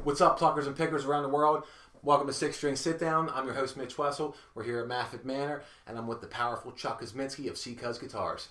What's up, pluckers and pickers around the world? Welcome to Six String Sit Down. I'm your host, Mitch Wessel. We're here at Maffitt Manor, and I'm with the powerful Chuck Kuzminski of CKuz Guitars.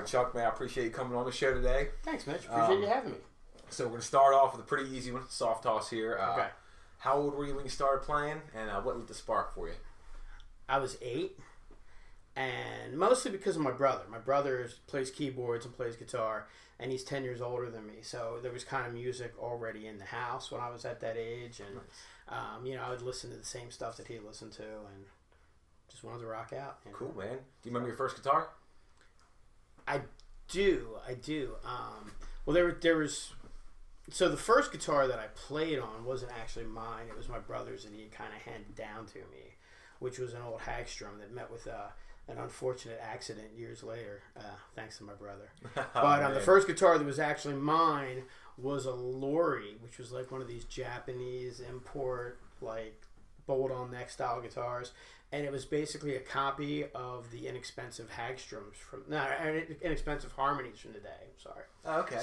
Chuck, man, I appreciate you coming on the show today. Thanks, Mitch. Appreciate you having me. So we're going to start off with a pretty easy one, soft toss here. Okay. How old were you when you started playing, and what lit the spark for you? I was 8, and mostly because of my brother. My brother plays keyboards and plays guitar, and he's 10 years older than me. So there was kind of music already in the house when I was at that age, and nice. I would listen to the same stuff that he listened to, and just wanted to rock out. Cool, man. Do you remember your first guitar? I do. Well, there was. So the first guitar that I played on wasn't actually mine. It was my brother's that he had kind of handed down to me, which was an old Hagstrom that met with an unfortunate accident years later, thanks to my brother. But the first guitar that was actually mine was a Lori, which was like one of these Japanese import, like bolt-on neck style guitars. And it was basically a copy of the inexpensive Hagstroms inexpensive Harmonies from the day. I'm sorry. Oh, okay.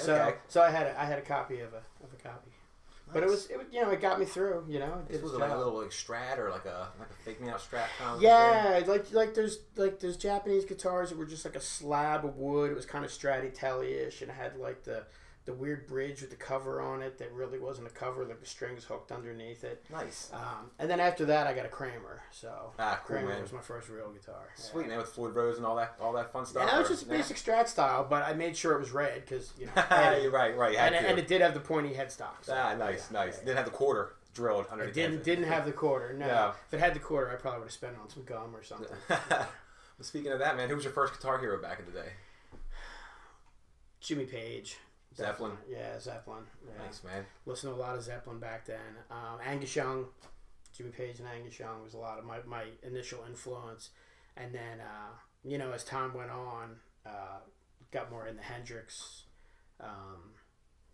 So I had a copy of a copy. Nice. But it got me through. This was like a little Strat or like a fake me out Strat kind of thing. like there's Japanese guitars that were just like a slab of wood. It was kind of Stratotelli-ish, and it had like the weird bridge with the cover on it that really wasn't a cover, like the strings hooked underneath it. Nice. And then after that, I got a Kramer. So cool, Kramer man. was my first real guitar. Sweet, man, with Floyd Rose and all that fun stuff. Yeah, that was just a basic Strat style, but I made sure it was red because you're right. And it did have the pointy headstock. So, nice. Didn't have the quarter drilled underneath. It didn't have the quarter. No. If it had the quarter, I probably would have spent it on some gum or something. Well, speaking of that, man, who was your first guitar hero back in the day? Jimmy Page. Zeppelin. Yeah, Zeppelin. Yeah. Thanks, man. Listened to a lot of Zeppelin back then. Angus Young, Jimmy Page and Angus Young was a lot of my initial influence. And then, as time went on, got more into Hendrix.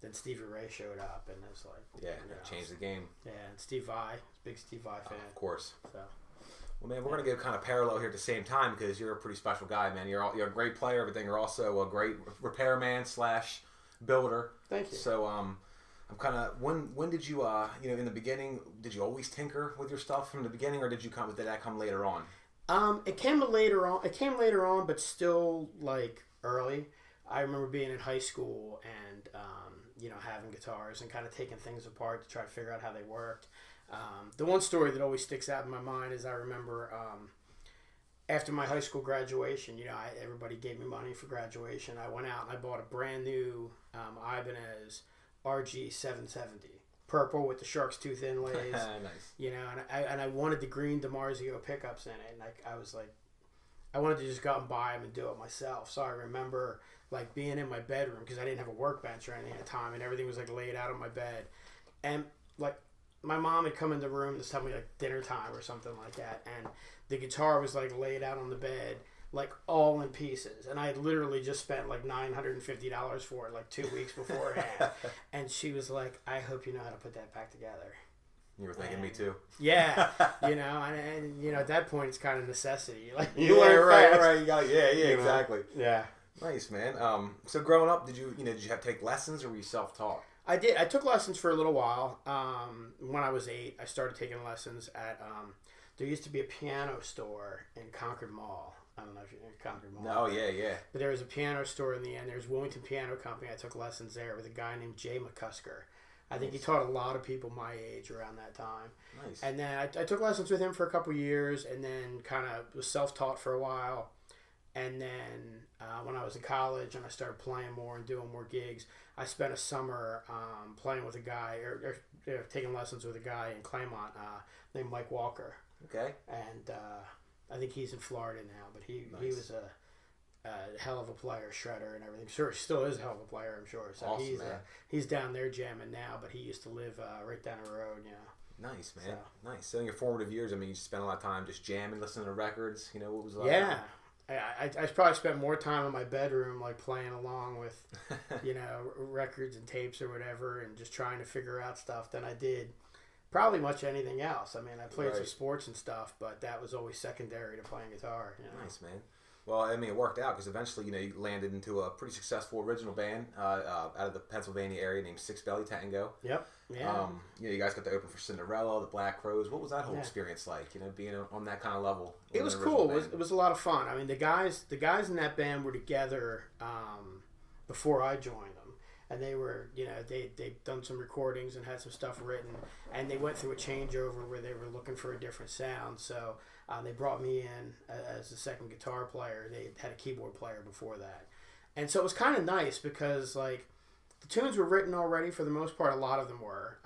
Then Stevie Ray showed up, and it was like... changed the game. Yeah, and Steve Vai. Big Steve Vai fan. Of course. So... Well, man, we're going to go kind of parallel here at the same time because you're a pretty special guy, man. You're a great player, but then you're also a great repairman / builder. Thank you. So, I'm kind of when did you in the beginning, did you always tinker with your stuff from the beginning, or did that come later on? It came later on. It came later on, but still like early. I remember being in high school and having guitars and kind of taking things apart to try to figure out how they worked. The one story that always sticks out in my mind is I remember after my high school graduation, everybody gave me money for graduation. I went out and I bought a brand new Ibanez RG 770, purple with the shark's tooth inlays. Nice. And I wanted the green DiMarzio pickups in it, and I was like, I wanted to just go out and buy them and do it myself. So I remember like being in my bedroom because I didn't have a workbench or anything at the time, and everything was like laid out on my bed, and like my mom had come in the room to tell me like dinner time or something like that, and the guitar was like laid out on the bed like all in pieces, and I had literally just spent like $950 for it like 2 weeks beforehand. And she was like, I hope you know how to put that back together. You were thinking, me too. Yeah, and at that point it's kind of necessity. Like you learn fast. Right. You got exactly. Yeah. Nice, man. So growing up, did you have to take lessons, or were you self-taught? I did. I took lessons for a little while. When I was 8, I started taking lessons at. There used to be a piano store in Concord Mall. I don't know if you're in Concord Mall. No, yeah. But there was a piano store in the end. There's Wilmington Piano Company. I took lessons there with a guy named Jay McCusker. I think he taught a lot of people my age around that time. Nice. And then I took lessons with him for a couple years, and then kind of was self-taught for a while. And then when I was in college and I started playing more and doing more gigs, I spent a summer playing with a guy or taking lessons with a guy in Claymont named Mike Walker. Okay. And I think he's in Florida now, but he was a hell of a player, shredder and everything. Sure, he still is a hell of a player, I'm sure. So awesome, he's down there jamming now, but he used to live right down the road, Nice, man. Nice. So in your formative years, I mean, you spent a lot of time just jamming, listening to records. What was it like? Yeah. I probably spent more time in my bedroom, like playing along with, records and tapes or whatever, and just trying to figure out stuff than I did probably much anything else. I mean, I played some sports and stuff, but that was always secondary to playing guitar. Nice, man. Well, I mean, it worked out because eventually, you landed into a pretty successful original band out of the Pennsylvania area named Six Belly Tango. Yep. Yeah. You guys got to open for Cinderella, the Black Crowes. What was that whole experience like? Being on that kind of level. It was cool. It was a lot of fun. I mean, the guys in that band were together before I joined them, and they were, they'd done some recordings and had some stuff written, and they went through a changeover where they were looking for a different sound. So. They brought me in as the second guitar player. They had a keyboard player before that. And so it was kind of nice because, like, the tunes were written already for the most part. A lot of them were.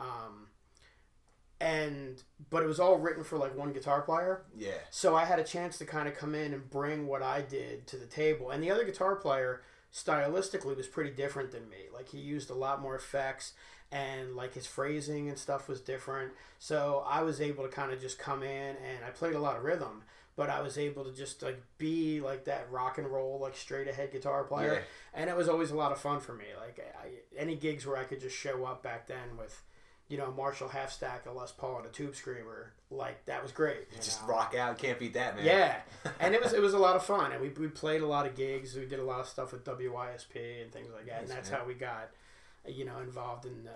But it was all written for, like, one guitar player. Yeah. So I had a chance to kind of come in and bring what I did to the table. And the other guitar player, stylistically, was pretty different than me. Like, he used a lot more effects. And like his phrasing and stuff was different. So I was able to kind of just come in, and I played a lot of rhythm, but I was able to just like be like that rock and roll, like straight ahead guitar player. Yeah. And it was always a lot of fun for me. Like any gigs where I could just show up back then with, a Marshall half stack, a Les Paul, and a tube screamer, like that was great. Just rock out, can't beat that, man. Yeah, and it was a lot of fun, and we played a lot of gigs. We did a lot of stuff with WYSP and things like that, and that's how we got. Involved in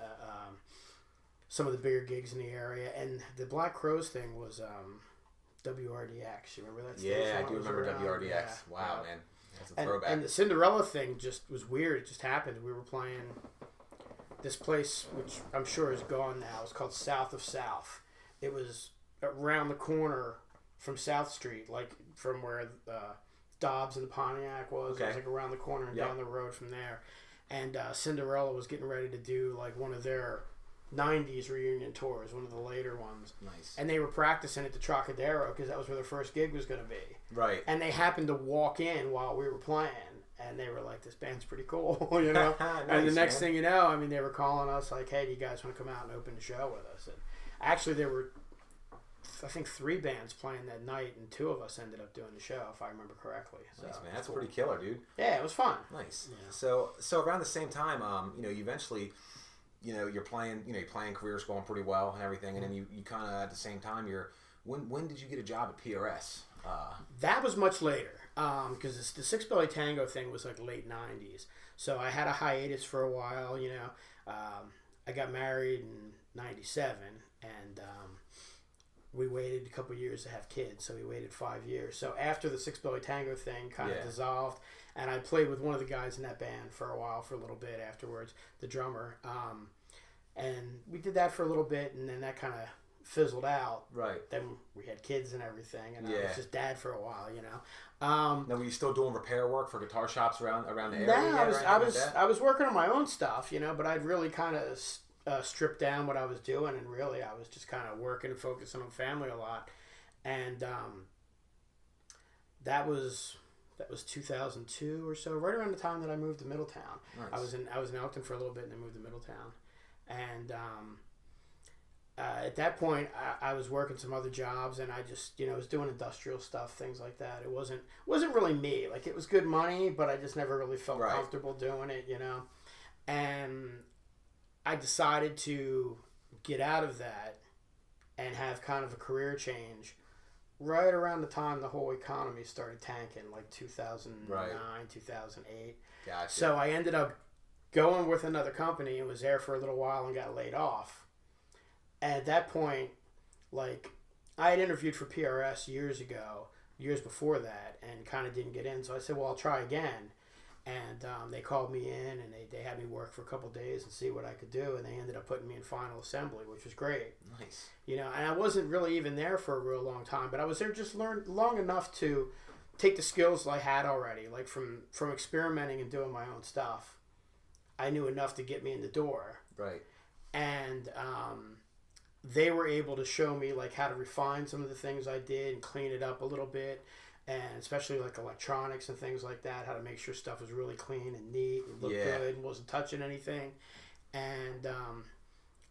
some of the bigger gigs in the area. And the Black Crowes thing was WRDX. You remember that station? Yeah, I do remember WRDX. Yeah. Wow, man. That's a throwback. And the Cinderella thing just was weird. It just happened. We were playing this place, which I'm sure is gone now. It's called South of South. It was around the corner from South Street, like from where Dobbs and the Pontiac was. Okay. It was like around the corner and down the road from there. And Cinderella was getting ready to do like one of their 90s reunion tours, one of the later ones. Nice. And they were practicing at the Trocadero because that was where their first gig was going to be. Right. And they happened to walk in while we were playing. And they were like, this band's pretty cool, Nice, and the next thing you know, I mean, they were calling us like, hey, do you guys want to come out and open the show with us? And actually, there were, I think, 3 bands playing that night, and 2 of us ended up doing the show, if I remember correctly. So, nice, man. That's cool. Pretty killer, dude. Yeah, it was fun. Nice. Yeah. So around the same time, you eventually, your playing career's going pretty well and everything, and then you kind of at the same time, when did you get a job at PRS? That was much later, because the Six Belly Tango thing was like late 90s. So I had a hiatus for a while, I got married in 97, and we waited a couple years to have kids, so we waited 5 years. So after the Six Belly Tango thing kind of dissolved, and I played with one of the guys in that band for a while, for a little bit afterwards, the drummer, and we did that for a little bit, and then that kind of fizzled out. Right. Then we had kids and everything, and I was just dad for a while, Now, were you still doing repair work for guitar shops around the area? No, I was working on my own stuff, but I'd really kind of stripped down what I was doing, and really I was just kind of working and focusing on family a lot. And that was 2002 or so, right around the time that I moved to Middletown. Nice. I was in Elkton for a little bit, and then moved to Middletown. And at that point, I was working some other jobs, and I just was doing industrial stuff, things like that. It wasn't really me. Like, it was good money, but I just never really felt comfortable doing it, And I decided to get out of that and have kind of a career change right around the time the whole economy started tanking, like 2009, 2008. Gotcha. So I ended up going with another company and was there for a little while and got laid off. And at that point, like, I had interviewed for PRS years before that, and kind of didn't get in. So I said, well, I'll try again. And they called me in, and they had me work for a couple days and see what I could do. And they ended up putting me in final assembly, which was great. Nice. You know, and I wasn't really even there for a real long time, but I was there just long enough to take the skills I had already, like from experimenting and doing my own stuff. I knew enough to get me in the door. Right. And they were able to show me like how to refine some of the things I did and clean it up a little bit, and especially like electronics and things like that, how to make sure stuff was really clean and neat and looked good and wasn't touching anything. And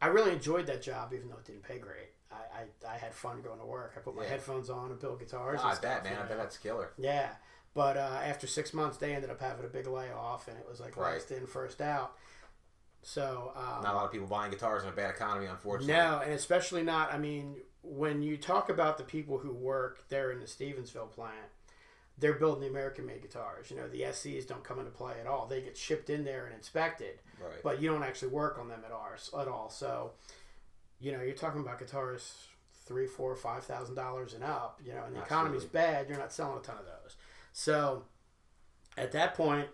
I really enjoyed that job, even though it didn't pay great. I had fun going to work. I put my headphones on and build guitars. I bet, man. I bet that's killer. Yeah. But after 6 months, they ended up having a big layoff, and it was like last in, first out. So not a lot of people buying guitars in a bad economy, unfortunately. No, and especially not. I mean, when you talk about the people who work there in the Stevensville plant, they're building the American-made guitars. You know, the SCs don't come into play at all. They get shipped in there and inspected, right. But you don't actually work on them at all. So, you know, you're talking about guitars $3,000, $4,000, $5,000 and up. You know, and the economy's bad. You're not selling a ton of those. So, at that point,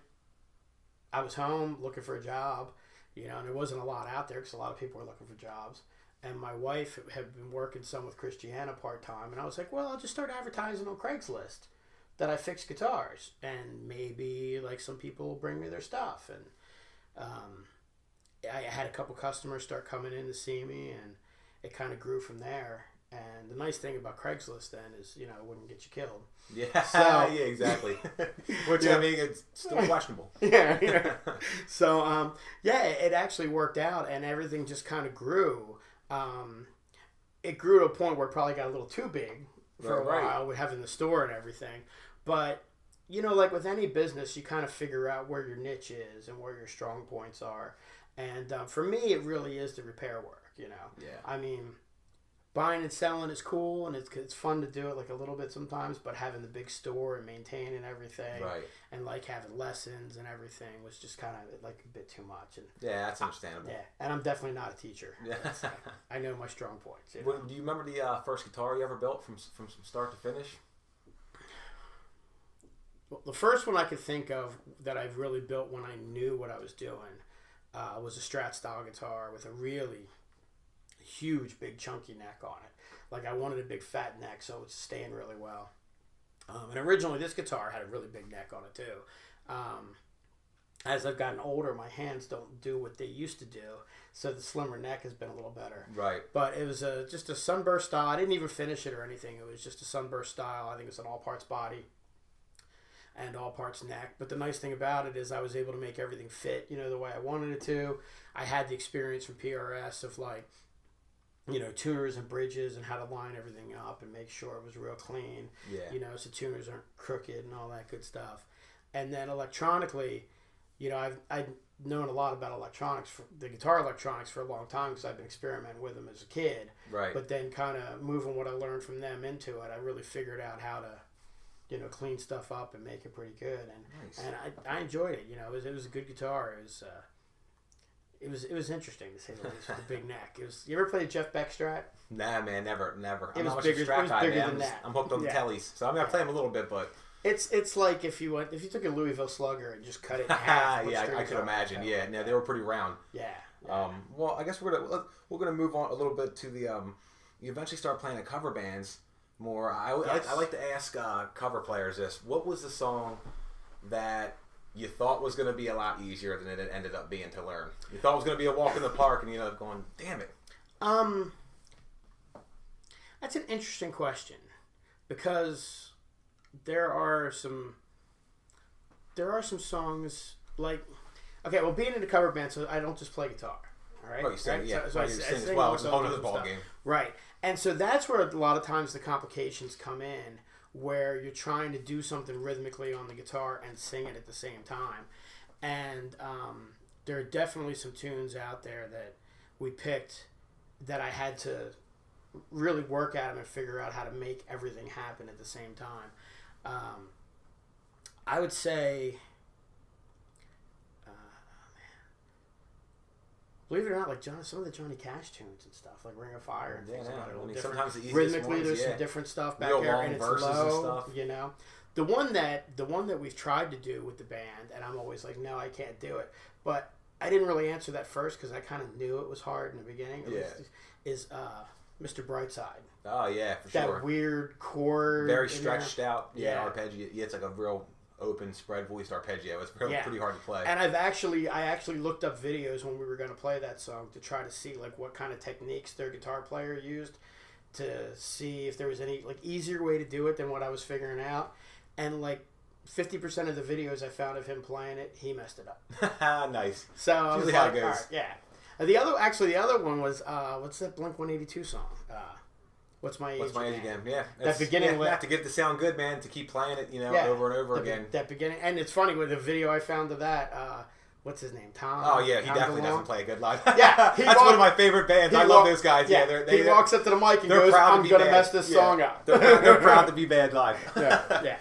I was home looking for a job. You know, and there wasn't a lot out there because a lot of people were looking for jobs. And my wife had been working some with Christiana part-time. And I was like, well, I'll just start advertising on Craigslist that I fix guitars. And maybe, like, some people will bring me their stuff. And I had a couple customers start coming in to see me. And it kind of grew from there. And the nice thing about Craigslist then is, you know, it wouldn't get you killed. Yeah, so, yeah, exactly. Which, I mean, it's still questionable. Yeah. So, it actually worked out, and everything just kind of grew. It grew to a point where it probably got a little too big for a while with having the store and everything. But, you know, like with any business, you kind of figure out where your niche is and where your strong points are. And for me, it really is the repair work, you know. Yeah. I mean, buying and selling is cool, and it's fun to do it like a little bit sometimes, but having the big store and maintaining everything, and like having lessons and everything was just kind of like a bit too much. And yeah, that's understandable. Yeah, and I'm definitely not a teacher. Yeah. I know my strong points. You know? Do you remember the first guitar you ever built from start to finish? Well, the first one I could think of that I've really built when I knew what I was doing was a Strat style guitar with a really huge, big, chunky neck on it. Like, I wanted a big, fat neck, so it's staying really well. And originally, this guitar had a really big neck on it, too. As I've gotten older, my hands don't do what they used to do, so the slimmer neck has been a little better. Right. But it was just a sunburst style. I didn't even finish it or anything. It was just a sunburst style. I think it was an all-parts body and all-parts neck. But the nice thing about it is I was able to make everything fit, you know, the way I wanted it to. I had the experience from PRS of, like, you know, tuners and bridges and how to line everything up and make sure it was real clean. Yeah. You know, so tuners aren't crooked and all that good stuff. And then electronically, you know, I've known a lot about electronics, the guitar electronics for a long time because I've been experimenting with them as a kid. Right. But then kind of moving what I learned from them into it, I really figured out how to, you know, clean stuff up and make it pretty good. And nice. And I enjoyed it. You know, it was a good guitar. It was interesting to say the least with the big neck. You ever played Jeff Beck Strat? Nah, man, never. It was bigger than that. I'm hooked on the tellies, so I mean, I play them a little bit, but it's like if you took a Louisville Slugger and just cut it in half. Yeah, I could imagine. Yeah, no, they were pretty round. Yeah. Well, I guess we're gonna move on a little bit to the you eventually start playing the cover bands more. I like to ask cover players this: what was the song that you thought was going to be a lot easier than it ended up being to learn? You thought it was going to be a walk in the park, and you ended up going, damn it. That's an interesting question because there are some songs like, okay, well, being in a cover band, so I don't just play guitar. All right. Oh, you sing, yeah. So I sing as sing well. It's a also whole other stuff. ball game. Right. And so that's where a lot of times the complications come in, where you're trying to do something rhythmically on the guitar and sing it at the same time. And there are definitely some tunes out there that we picked that I had to really work at them and figure out how to make everything happen at the same time. I would say, believe it or not, like some of the Johnny Cash tunes and stuff, like Ring of Fire and things like that, are a little different. Sometimes the easiest rhythmically, ones, there's some different stuff back real there, long and it's verses low. and stuff. You know, the one that we've tried to do with the band, and I'm always like, no, I can't do it. But I didn't really answer that first because I kind of knew it was hard in the beginning. Is Mr. Brightside. Oh yeah, for that sure. That weird chord, very stretched out. Yeah, arpeggio. Yeah, it's like a real open spread voiced arpeggio. It's pretty hard to play. And I actually looked up videos when we were going to play that song to try to see like what kind of techniques their guitar player used to see if there was any like easier way to do it than what I was figuring out. And like 50% of the videos I found of him playing it, he messed it up. Nice. So I was like, all right, yeah. The other one was what's that Blink 182 song? What's my age again? Yeah, that beginning. Yeah, to get it to sound good, man. To keep playing it, over and over again. That beginning, and it's funny with the video I found of that. What's his name? Tom. Oh yeah, he Tom definitely DeLonge. doesn't play a good live. Yeah, that's one of my favorite bands. I love those guys. Yeah, he walks up to the mic and goes, "I'm gonna mess this song up." They're proud to be bad live. Yeah.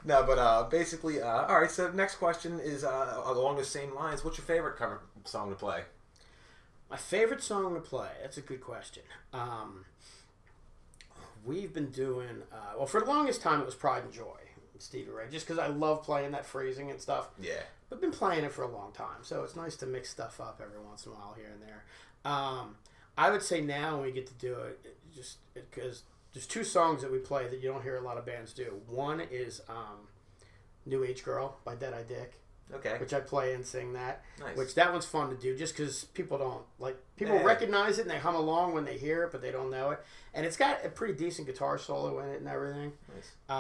No, but basically, all right. So next question is along the same lines. What's your favorite cover song to play? My favorite song to play. That's a good question. We've been doing for the longest time it was Pride and Joy, Stevie Ray, just because I love playing that phrasing and stuff. Yeah. But been playing it for a long time, so it's nice to mix stuff up every once in a while here and there. I would say now when we get to do it, just because there's two songs that we play that you don't hear a lot of bands do. One is New Age Girl by Dead Eye Dick. Okay. Which I play and sing that. Nice. Which that one's fun to do just because people don't people recognize it and they hum along when they hear it, but they don't know it. And it's got a pretty decent guitar solo in it and everything. Nice.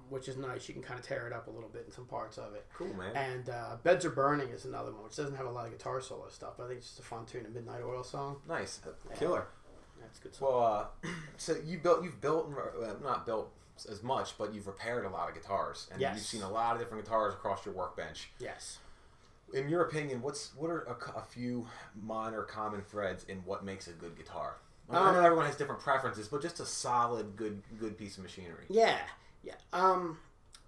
Which is nice. You can kind of tear it up a little bit in some parts of it. Cool, man. And Beds Are Burning is another one, which doesn't have a lot of guitar solo stuff, but I think it's just a fun tune, a Midnight Oil song. Nice. Killer. That's a good song. Well, so you've built not built as much, but you've repaired a lot of guitars, and you've seen a lot of different guitars across your workbench. Yes. In your opinion, what are a few minor common threads in what makes a good guitar? I know everyone has different preferences, but just a solid, good piece of machinery. Yeah.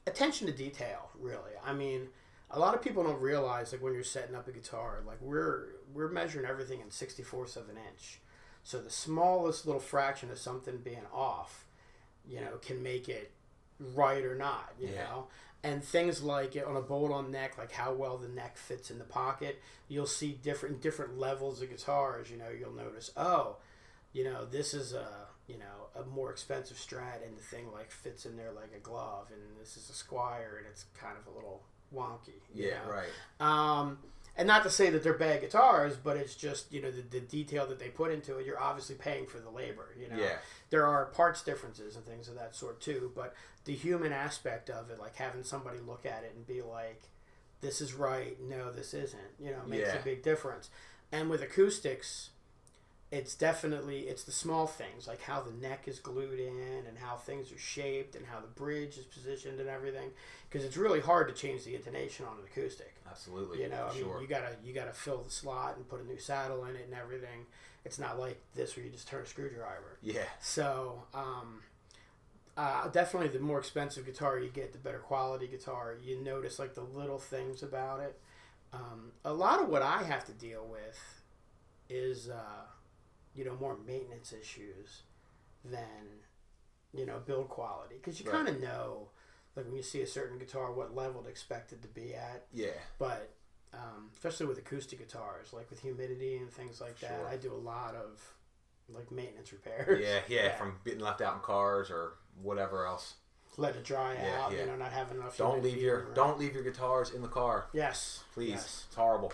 Attention to detail, really. I mean, a lot of people don't realize like when you're setting up a guitar, like we're measuring everything in 64ths of an inch, so the smallest little fraction of something being off, can make it right or not, you know? And things like on a bolt-on neck, like how well the neck fits in the pocket, you'll see different levels of guitars, you'll notice, this is a more expensive Strat and the thing like fits in there like a glove, and this is a Squire and it's kind of a little wonky. You know? Right. And not to say that they're bad guitars, but it's just, the detail that they put into it, you're obviously paying for the labor, Yeah. There are parts differences and things of that sort too, but the human aspect of it, like having somebody look at it and be like, this is right, no, this isn't, makes a big difference. And with acoustics, it's the small things, like how the neck is glued in and how things are shaped and how the bridge is positioned and everything, because it's really hard to change the intonation on an acoustic. Absolutely. You gotta fill the slot and put a new saddle in it and everything. It's not like this where you just turn a screwdriver. Yeah. So, definitely the more expensive guitar you get, the better quality guitar. You notice like the little things about it. A lot of what I have to deal with is more maintenance issues than build quality, because you kind of know, like when you see a certain guitar, what level to expect it to be at. Yeah. But especially with acoustic guitars, like with humidity and things like that, I do a lot of like maintenance repairs. Yeah, from getting left out in cars or whatever else. Let it dry out, not having enough humidity. Don't leave your guitars in the car. Yes. Please. Yes. It's horrible.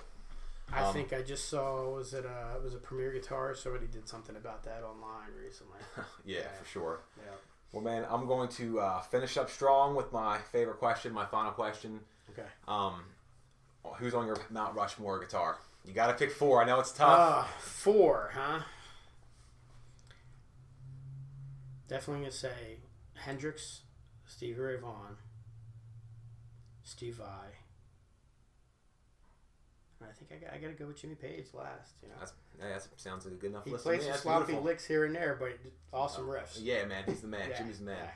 I think I just saw, it was a Premier Guitar, somebody did something about that online recently. yeah, for sure. Yeah. Well, man, I'm going to finish up strong with my favorite question, my final question. Okay. Who's on your Mount Rushmore guitar? You got to pick 4. I know it's tough. 4, huh? Definitely going to say Hendrix, Stevie Ray Vaughan, Steve Vai. I think I got to go with Jimmy Page last. You know, that sounds like a good enough he list. plays some sloppy licks here and there, but awesome riffs. Yeah, man, he's the man. Yeah, Jimmy's the man. yeah.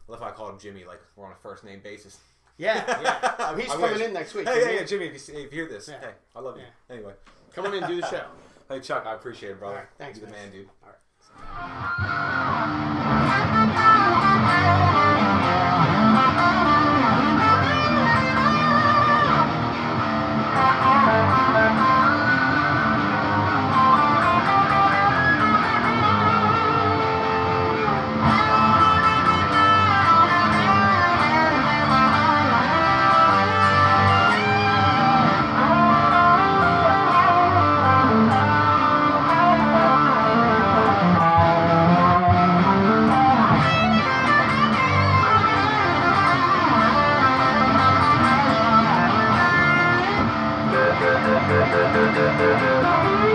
What if I called him Jimmy, like we're on a first name basis? Yeah. He's coming in next week. Hey, Jimmy, if you hear this, Yeah. hey, I love you. Yeah. Anyway, come on in and do the show. Hey, Chuck, I appreciate it, brother. All right, thanks, You're the man, dude. All right. Thank you.